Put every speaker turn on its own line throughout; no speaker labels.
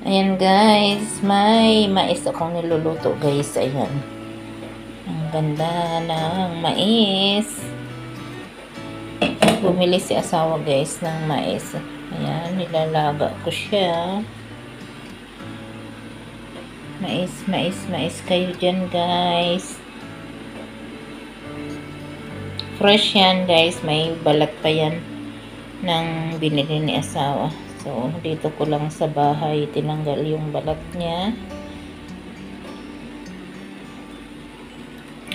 Ayan guys, may mais akong niluluto guys. Ayan. Ang ganda ng mais. Bumili si asawa guys ng mais. Ayan, nilalaga ko siya. Mais kayo dyan guys. Fresh yan guys, may balat pa yan ng binili ni asawa. So, dito ko lang sa bahay tinanggal yung balat niya.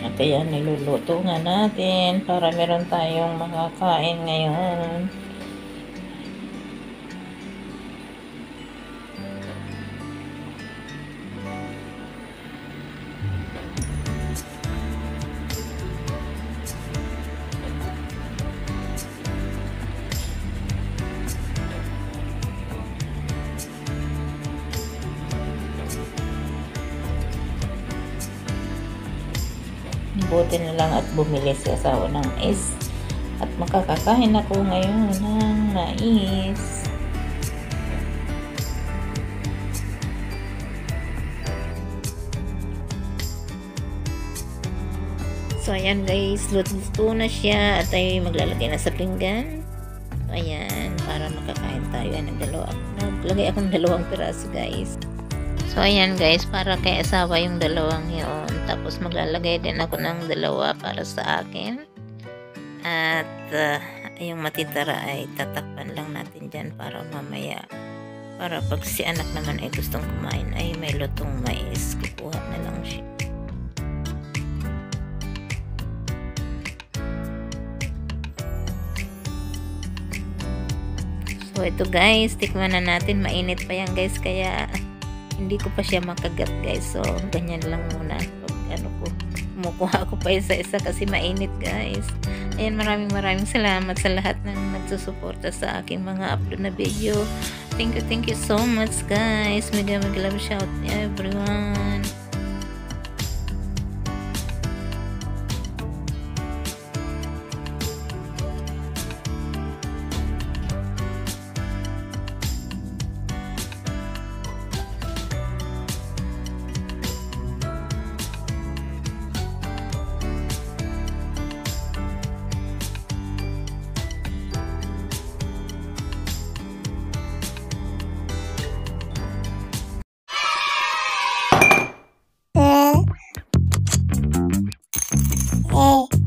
At ayan, niluluto nga natin para meron tayong makakain ngayon. Buti na lang at bumili si asawa ng mais at makakakain ako ngayon ng mais. So ayan guys, luto na siya at ay maglalagay na sa pinggan. So ayan, para makakain tayo. Naglagay ako ng 2 piraso guys. So ayan guys, para kay asawa yung 2 yun. Tapos maglalagay din ako ng 2 para sa akin. At yung matitira ay tatakpan lang natin dyan para mamaya. Para pag si anak naman ay gustong kumain ay may lutong mais. Kukuha na lang siya. So ito guys, tikman na natin. Mainit pa yan guys, kaya hindi ko pa siya makagat guys. So ganyan lang muna. Pag kumukuha ko pa isa-isa kasi mainit guys. Ayan, maraming salamat sa lahat ng nagsusuporta sa aking mga upload na video. Thank you so much guys. Mega love shout everyone.
Hey.